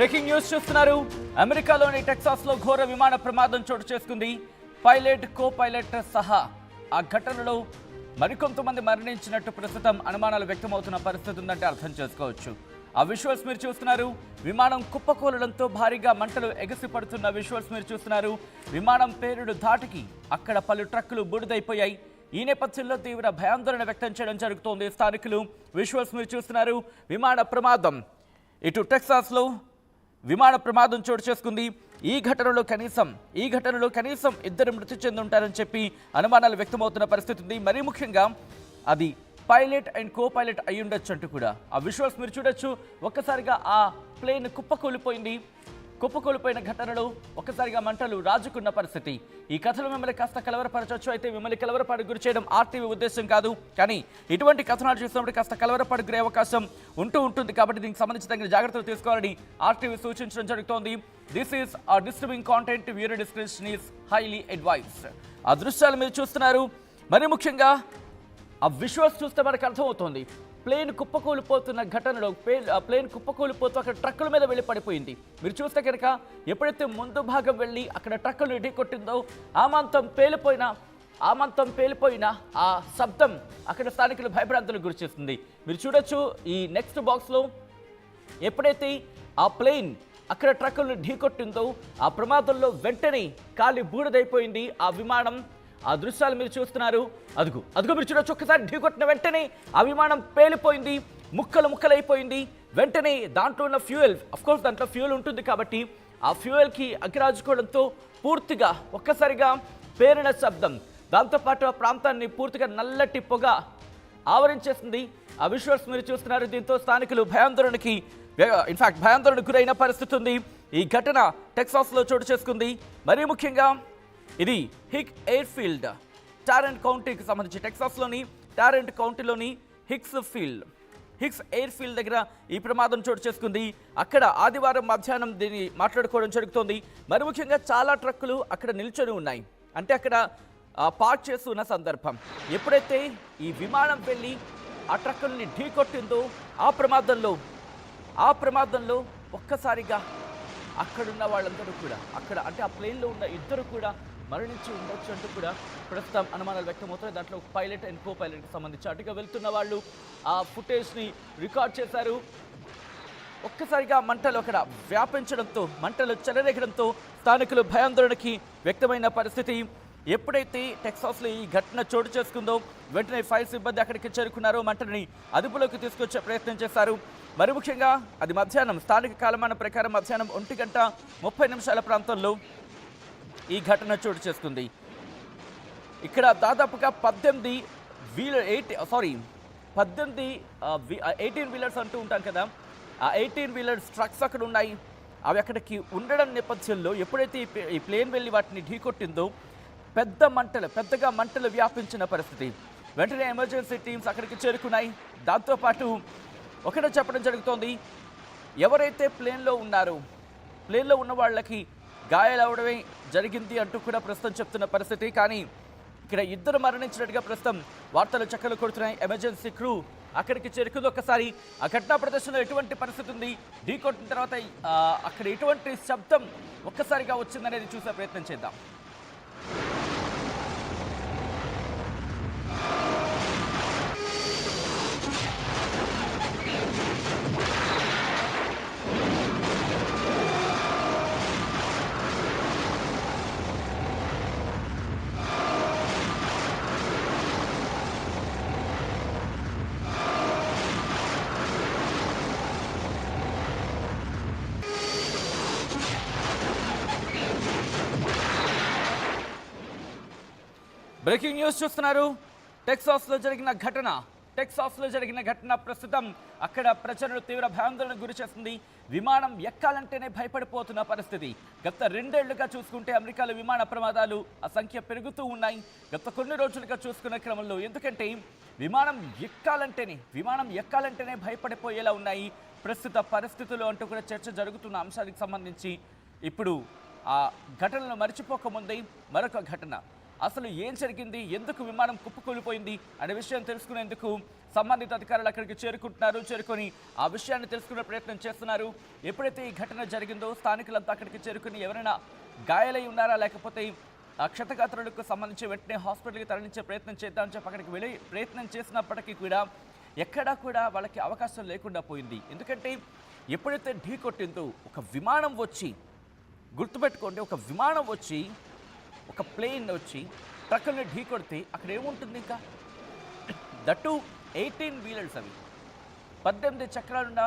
Breaking news చూస్తున్నారు. అమెరికాలోని Texas లో ఘోర విమాన ప్రమాదం చోటు చేసుకుంది. పైలట్, కో పైలట్ సహా ఆ ఘటనలో మరికొంతమంది మరణించినట్టు ప్రస్తుతం అనుమానాలు వ్యక్తమవుతున్న పరిస్థితి ఉందంటే అర్థం చేసుకోవచ్చు. ఆ విజువల్స్ మీరు చూస్తున్నారు. విమానం కుప్పకూలడంతో భారీగా మంటలు ఎగసిపడుతున్న విజువల్స్ మీరు చూస్తున్నారు. విమానం పేరుడు ధాటికి అక్కడ పలు ట్రక్కులు బూడిదైపోయాయి. ఈ నేపథ్యంలో తీవ్ర భయాందోళన వ్యక్తం చేయడం జరుగుతోంది స్థానికులు. విజువల్స్ మీరు చూస్తున్నారు. విమాన ప్రమాదం ఇటు టెక్సాస్లో విమాన ప్రమాదం చోటు చేసుకుంది. ఈ ఘటనలో కనీసం ఇద్దరు మృతి చెంది ఉంటారని చెప్పి అనుమానాలు వ్యక్తమవుతున్న పరిస్థితి ఉంది. మరీ ముఖ్యంగా అది పైలట్ అండ్ కో పైలట్ అయి ఉండొచ్చు అంటూ కూడా ఆ విజువల్స్ మీరు చూడొచ్చు. ఒక్కసారిగా ఆ ప్లేన్ కుప్పకూలిపోయిన ఘటనలో ఒక్కసారిగా మంటలు రాజుకున్న పరిస్థితి. ఈ కథలు మిమ్మల్ని కాస్త కలవరపరచవచ్చు. అయితే మిమ్మల్ని కలవరపాటుకు గురి చేయడం ఆర్టీవీ ఉద్దేశం కాదు. కానీ ఇటువంటి కథనాలు చూసినప్పుడు కాస్త కలవరపాటుకు గురే అవకాశం ఉంటుంది. కాబట్టి దీనికి సంబంధించి తగిన జాగ్రత్తలు తీసుకోవాలని ఆర్టీవీ సూచించడం జరుగుతోంది. దిస్ ఈస్ ఆ disturbing content. Viewer description is highly advised. ఆ దృశ్యాలు మీరు చూస్తున్నారు. మరి ముఖ్యంగా ఆ విజువల్స్ చూస్తే మనకు అర్థమవుతోంది. ప్లేన్ కుప్పకూలిపోతున్న ఘటనలో ప్లేన్ కుప్పకూలిపోతూ అక్కడ ట్రక్కుల మీద వెళ్ళి పడిపోయింది. మీరు చూస్తే కనుక ఎప్పుడైతే ముందు భాగం వెళ్ళి అక్కడ ట్రక్కులు ఢీకొట్టిందో ఆమంతం పేలిపోయిన ఆ శబ్దం అక్కడ స్థానికులు భయభ్రాంతులకు గురిచేస్తుంది. మీరు చూడొచ్చు ఈ నెక్స్ట్ బాక్స్లో ఎప్పుడైతే ఆ ప్లేన్ అక్కడ ట్రక్కులను ఢీకొట్టిందో ఆ ప్రమాదంలో వెంటనే కాలి బూడిదైపోయింది ఆ విమానం. ఆ దృశ్యాలు మీరు చూస్తున్నారు. అదుగు మీరు చూడొచ్చు. ఒక్కసారి ఢీకొట్టిన వెంటనే ఆ విమానం పేలిపోయింది, ముక్కలైపోయింది. వెంటనే దాంట్లో ఉన్న ఫ్యూయల్, అఫ్కోర్స్ దాంట్లో ఫ్యూయల్ ఉంటుంది కాబట్టి ఆ ఫ్యూయల్కి అగ్గిరాజుకోవడంతో పూర్తిగా ఒక్కసారిగా పేరిన శబ్దం, దాంతోపాటు ఆ ప్రాంతాన్ని పూర్తిగా నల్లటి పొగ ఆవరించేస్తుంది. ఆ విజువల్స్ మీరు చూస్తున్నారు. దీంతో స్థానికులు భయాందోళనకు గురైన పరిస్థితి ఉంది. ఈ ఘటన టెక్సాస్లో చోటు చేసుకుంది. మరీ ముఖ్యంగా ఇది హిక్ ఎయిర్ ఫీల్డ్, టారెంట్ కౌంటీకి సంబంధించి టెక్సాస్లోని టారెంట్ కౌంటీలోని హిక్స్ ఎయిర్ ఫీల్డ్ దగ్గర ఈ ప్రమాదం చోటు చేసుకుంది. అక్కడ ఆదివారం మధ్యాహ్నం దీన్ని మాట్లాడుకోవడం జరుగుతోంది. మరి ముఖ్యంగా చాలా ట్రక్కులు అక్కడ నిల్చొని ఉన్నాయి. అంటే అక్కడ పార్క్ చేస్తున్న సందర్భం. ఎప్పుడైతే ఈ విమానం వెళ్ళి ఆ ట్రక్కుల్ని ఢీకొట్టిందో ఆ ప్రమాదంలో ఒక్కసారిగా అక్కడున్న వాళ్ళందరూ కూడా ఆ ప్లేన్లో ఉన్న ఇద్దరు కూడా మరణించి ఉండొచ్చు అంటూ కూడా ప్రస్తుతం అనుమానాలు వ్యక్తమవుతున్నాయి. దాంట్లో పైలట్ అండ్ కో పైలట్కి సంబంధించి అటుగా వెళ్తున్న వాళ్ళు ఆ ఫుటేజ్ని రికార్డ్ చేశారు. ఒక్కసారిగా మంటలు అక్కడ వ్యాపించడంతో, మంటలు చెలరేగడంతో స్థానికులు భయాందోళనకి వ్యక్తమైన పరిస్థితి. ఎప్పుడైతే టెక్సాస్లో ఈ ఘటన చోటు చేసుకుందో వెంటనే ఫైర్ సిబ్బంది అక్కడికి చేరుకున్నారో మంటని అదుపులోకి తీసుకొచ్చే ప్రయత్నం చేశారు. మరి ముఖ్యంగా అది మధ్యాహ్నం, స్థానిక కాలమాన ప్రకారం మధ్యాహ్నం 1:30 ప్రాంతంలో ఈ ఘటన చోటు చేసుకుంది. ఇక్కడ దాదాపుగా 18 వీలర్స్ అంటూ ఉంటాం కదా, ఆ 18 వీలర్స్ ట్రక్స్ అక్కడ ఉన్నాయి. అవి అక్కడికి ఉండడం నేపథ్యంలో ఎప్పుడైతే ఈ ప్లేన్ వెళ్ళి వాటిని ఢీకొట్టిందో పెద్దగా మంటలు వ్యాపించిన పరిస్థితి. వెంటనే ఎమర్జెన్సీ టీమ్స్ అక్కడికి చేరుకున్నాయి. దాంతోపాటు ఒకటే చెప్పడం జరుగుతోంది, ఎవరైతే ప్లేన్లో ఉన్న వాళ్ళకి గాయాలవడమే జరిగింది అంటూ కూడా ప్రస్తుతం చెప్తున్న పరిస్థితి. కానీ ఇక్కడ ఇద్దరు మరణించినట్టుగా ప్రస్తుతం వార్తలు చక్కలు కొడుతున్నాయి. ఎమర్జెన్సీ క్రూ అక్కడికి చేరుకుంది. ఒక్కసారి ఆ ఘటనా ప్రదర్శనలో ఎటువంటి పరిస్థితి ఉంది, ఢీకొట్టిన తర్వాత అక్కడ ఎటువంటి శబ్దం ఒక్కసారిగా వచ్చిందనేది చూసే ప్రయత్నం చేద్దాం. బ్రేకింగ్ న్యూస్ చూస్తున్నారు. టెక్సాస్లో జరిగిన ఘటన ప్రస్తుతం అక్కడ ప్రజలను తీవ్ర భయాందోళనకు గురి చేస్తుంది. విమానం ఎక్కాలంటేనే భయపడిపోతున్న పరిస్థితి. గత 2 ఏళ్లుగా చూసుకుంటే అమెరికాలో విమాన ప్రమాదాలు ఆ సంఖ్య పెరుగుతూ ఉన్నాయి. గత కొన్ని రోజులుగా చూసుకున్న క్రమంలో, ఎందుకంటే విమానం ఎక్కాలంటేనే భయపడిపోయేలా ఉన్నాయి ప్రస్తుత పరిస్థితులు అంటూ కూడా చర్చ జరుగుతున్న అంశానికి సంబంధించి ఇప్పుడు ఆ ఘటనలు మర్చిపోకముందే మరొక ఘటన. అసలు ఏం జరిగింది, ఎందుకు విమానం కుప్పకూలిపోయింది అనే విషయం తెలుసుకునేందుకు సంబంధిత అధికారులు అక్కడికి చేరుకొని ఆ విషయాన్ని తెలుసుకునే ప్రయత్నం చేస్తున్నారు. ఎప్పుడైతే ఈ ఘటన జరిగిందో స్థానికులంతా అక్కడికి చేరుకుని ఎవరైనా గాయాలై ఉన్నారా లేకపోతే ఆ క్షతగాత్రులకు సంబంధించి వెంటనే హాస్పిటల్కి తరలించే ప్రయత్నం చేద్దామని చెప్పి అక్కడికి వెళ్ళి ప్రయత్నం చేసినప్పటికీ కూడా ఎక్కడా కూడా వాళ్ళకి అవకాశం లేకుండా పోయింది. ఎందుకంటే ఎప్పుడైతే ఢీ కొట్టిందో ఒక విమానం వచ్చి, గుర్తుపెట్టుకోండి, ఒక విమానం వచ్చి ఒక ప్లేన్ వచ్చి ట్రక్కుల్ని ఢీ కొడితే అక్కడ ఏముంటుంది ఇంకా? దట్టు 18 వీలర్స్ అవి, 18 చక్రాలున్న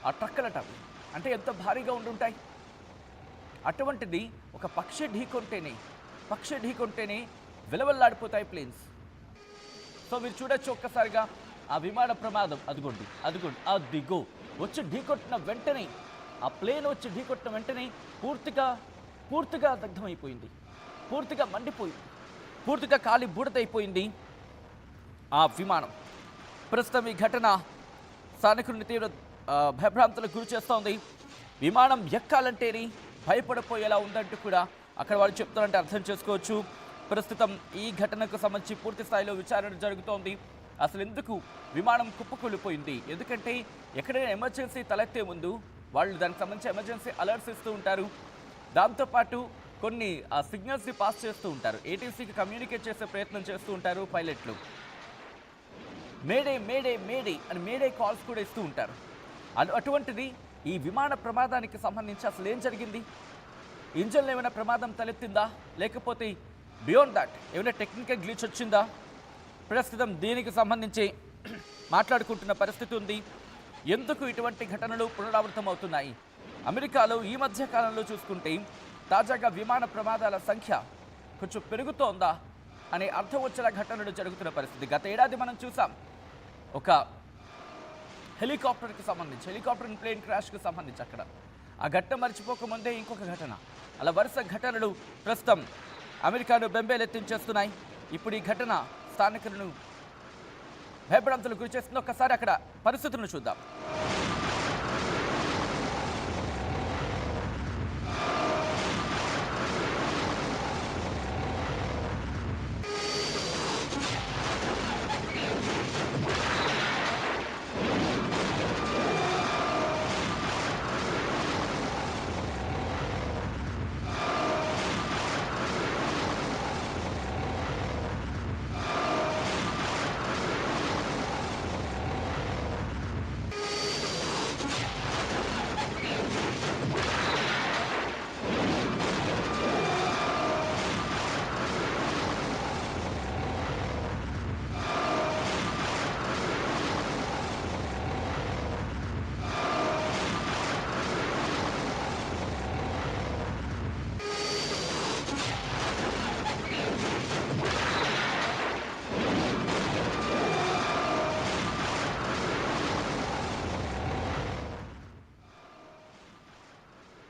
ఆ ట్రక్కులట అవి, అంటే ఎంత భారీగా ఉండుంటాయి. అటువంటిది ఒక పక్షి ఢీకొంటేనే విలవల్లాడిపోతాయి ప్లేన్స్. సో మీరు చూడొచ్చు ఒక్కసారిగా ఆ విమాన ప్రమాదం. అదిగో వచ్చి ఢీకొట్టిన వెంటనే, ఆ ప్లేన్ వచ్చి ఢీకొట్టిన వెంటనే పూర్తిగా దగ్ధమైపోయింది, పూర్తిగా మండిపోయింది, పూర్తిగా కాలి బూడిదైపోయింది ఆ విమానం. ప్రస్తుతం ఈ ఘటన స్థానికుడిని తీవ్ర భయభ్రాంతులకు గురి చేస్తోంది. విమానం ఎక్కాలంటేనే భయపడిపోయేలా ఉందంటూ కూడా అక్కడ వాళ్ళు చెప్తారంటే అర్థం చేసుకోవచ్చు. ప్రస్తుతం ఈ ఘటనకు సంబంధించి పూర్తి స్థాయిలో విచారణ జరుగుతోంది. అసలు ఎందుకు విమానం కుప్పకూలిపోయింది? ఎందుకంటే ఎక్కడైనా ఎమర్జెన్సీ తలెత్తే ముందు వాళ్ళు దానికి సంబంధించి ఎమర్జెన్సీ అలర్ట్స్ ఇస్తూ ఉంటారు. దాంతోపాటు కొన్ని సిగ్నల్స్ని పాస్ చేస్తూ ఉంటారు. ఏటీసీకి కమ్యూనికేట్ చేసే ప్రయత్నం చేస్తూ ఉంటారు పైలట్లు. మేడే మేడే మేడే అని మేడే కాల్స్ కూడా ఇస్తూ ఉంటారు. అటువంటిది ఈ విమాన ప్రమాదానికి సంబంధించి అసలు ఏం జరిగింది? ఇంజన్లో ఏమైనా ప్రమాదం తలెత్తిందా, లేకపోతే బియాండ్ దాట్ ఏమైనా టెక్నికల్ గ్లిచ్ వచ్చిందా? ప్రస్తుతం దీనికి సంబంధించి మాట్లాడుకుంటున్న పరిస్థితి ఉంది. ఎందుకు ఇటువంటి ఘటనలు పునరావృతం అవుతున్నాయి? అమెరికాలో ఈ మధ్య కాలంలో చూసుకుంటే తాజాగా విమాన ప్రమాదాల సంఖ్య కొంచెం పెరుగుతోందా అనే అర్థం వచ్చేలా ఘటనలు జరుగుతున్న పరిస్థితి. గత ఏడాది మనం చూసాం ఒక హెలికాప్టర్కి సంబంధించి, హెలికాప్టర్ ప్లేన్ క్రాష్కి సంబంధించి అక్కడ ఆ ఘటన మర్చిపోకముందే ఇంకొక ఘటన, అలా వరుస ఘటనలు ప్రస్తుతం అమెరికాను బెంబేలెత్తించేస్తున్నాయి. ఇప్పుడు ఈ ఘటన స్థానికులను భయభ్రాంతులకు గురి చేస్తుంది. ఒక్కసారి అక్కడ పరిస్థితులను చూద్దాం.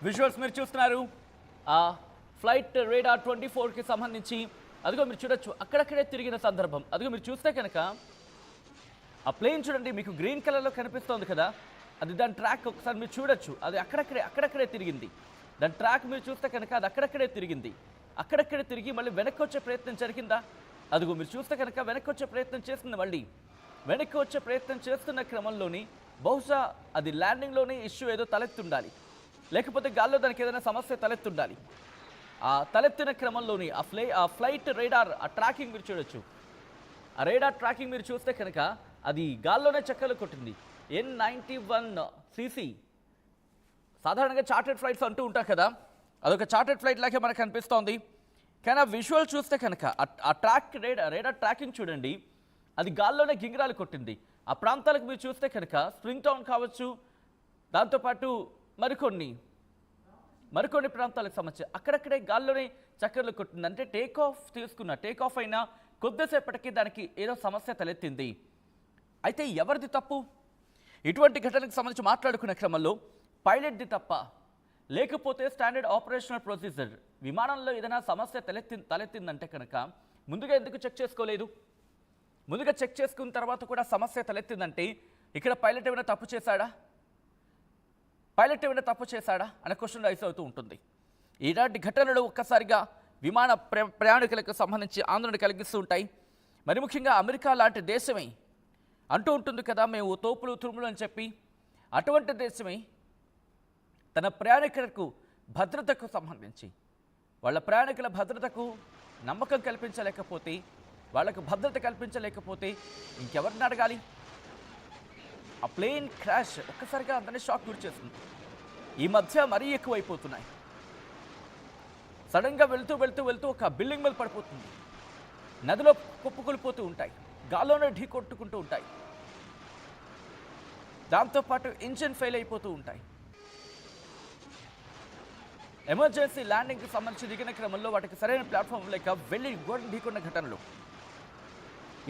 విజువల్స్ మీరు చూస్తున్నారు ఆ ఫ్లైట్ రేడార్ 24కి సంబంధించి. అదిగో మీరు చూడొచ్చు అక్కడక్కడే తిరిగిన సందర్భం. అదిగో మీరు చూస్తే కనుక ఆ ప్లేన్ చూడండి, మీకు గ్రీన్ కలర్లో కనిపిస్తోంది కదా, అది దాని ట్రాక్ ఒకసారి మీరు చూడొచ్చు. అది అక్కడక్కడే తిరిగింది. దాని ట్రాక్ మీరు చూస్తే కనుక అది అక్కడక్కడే తిరిగి మళ్ళీ వెనక్కి వచ్చే ప్రయత్నం జరిగిందా? అదిగో మీరు చూస్తే కనుక వెనక్కి వచ్చే ప్రయత్నం చేస్తుంది. మళ్ళీ వెనక్కి వచ్చే ప్రయత్నం చేస్తున్న క్రమంలోని బహుశా అది ల్యాండింగ్లోనే ఇష్యూ ఏదో తలెత్తుండాలి, లేకపోతే గాల్లో దానికి ఏదైనా సమస్య తలెత్తుండాలి. ఆ తలెత్తిన క్రమంలోని ఆ ఫ్లైట్ రేడార్ ఆ ట్రాకింగ్ మీరు చూడొచ్చు. ఆ రేడార్ ట్రాకింగ్ మీరు చూస్తే కనుక అది గాల్లోనే చక్కర్లు కొట్టింది. N91CC సాధారణంగా చార్టెడ్ ఫ్లైట్స్ అంటూ ఉంటారు కదా, అదొక చార్టెడ్ ఫ్లైట్ లాగే మనకు అనిపిస్తోంది. కానీ ఆ విజువల్ చూస్తే కనుక ఆ రేడార్ ట్రాకింగ్ చూడండి, అది గాల్లోనే గింగిరాలు కొట్టింది. ఆ ప్రాంతాలకు మీరు చూస్తే కనుక స్ప్రింగ్ టౌన్ కావచ్చు, దాంతోపాటు మరికొన్ని ప్రాంతాలకు సంబంధించి అక్కడక్కడే గాల్లోనే చక్కర్లు కొట్టింది. అంటే టేక్ ఆఫ్ అయినా కొద్దిసేపటికి దానికి ఏదో సమస్య తలెత్తింది. అయితే ఎవరిది తప్పు? ఇటువంటి ఘటనకు సంబంధించి మాట్లాడుకునే క్రమంలో పైలట్ది తప్ప, లేకపోతే స్టాండర్డ్ ఆపరేషనల్ ప్రొసీజర్ విమానంలో ఏదైనా సమస్య తలెత్తిందంటే కనుక ముందుగా ఎందుకు చెక్ చేసుకోలేదు? ముందుగా చెక్ చేసుకున్న తర్వాత కూడా సమస్య తలెత్తిందంటే ఇక్కడ పైలట్ ఏమైనా తప్పు చేశాడా అనే క్వశ్చన్ రైజ్ అవుతూ ఉంటుంది. ఇలాంటి ఘటనలు ఒక్కసారిగా విమాన ప్రయాణికులకు సంబంధించి ఆందోళన కలిగిస్తూ ఉంటాయి. మరి ముఖ్యంగా అమెరికా లాంటి దేశమే అంటూ ఉంటుంది కదా, మేము తోపులు తురుములు అని చెప్పి. అటువంటి దేశమే తన ప్రయాణికులకు భద్రతకు సంబంధించి వాళ్ళ ప్రయాణికుల భద్రతకు నమ్మకం కల్పించలేకపోతే, వాళ్ళకు భద్రత కల్పించలేకపోతే ఇంకెవరిని అడగాలి? ఆ ప్లేన్ క్రాష్ ఒక్కసారిగా అందరినీ షాక్ గురి చేస్తుంది. ఈ మధ్య మరీ ఎక్కువైపోతున్నాయి. సడన్గా వెళ్తూ వెళ్తూ వెళ్తూ ఒక బిల్డింగ్ మీద పడిపోతుంది, నదిలో కుప్పకూలిపోతూ ఉంటాయి, గాల్లోనే ఢీ కొట్టుకుంటూ ఉంటాయి, దాంతోపాటు ఇంజిన్ ఫెయిల్ అయిపోతూ ఉంటాయి. ఎమర్జెన్సీ ల్యాండింగ్కి సంబంధించి దిగిన క్రమంలో వాటికి సరైన ప్లాట్ఫామ్ లేక వెళ్ళి గోడను ఢీకొన్న ఘటనలు,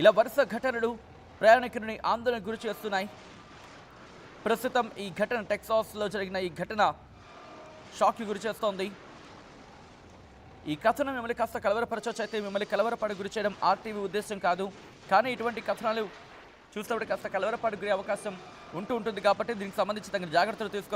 ఇలా వరుస ఘటనలు ప్రయాణికులని ఆందోళనకు గురి చేస్తున్నాయి. ప్రస్తుతం ఈ ఘటన టెక్సాస్లో జరిగిన ఈ ఘటన షాక్కి గురి చేస్తోంది. ఈ కథనం మిమ్మల్ని కాస్త కలవరపరచవచ్చు, అయితే మిమ్మల్ని కలవరపడ గురి చేయడం ఆర్టీవీ ఉద్దేశం కాదు. కానీ ఇటువంటి కథనాలు చూస్తే కాస్త కలవరపడ గురి అవకాశం ఉంటుంది కాబట్టి దీనికి సంబంధించి తగిన జాగ్రత్తలు తీసుకోవాలి.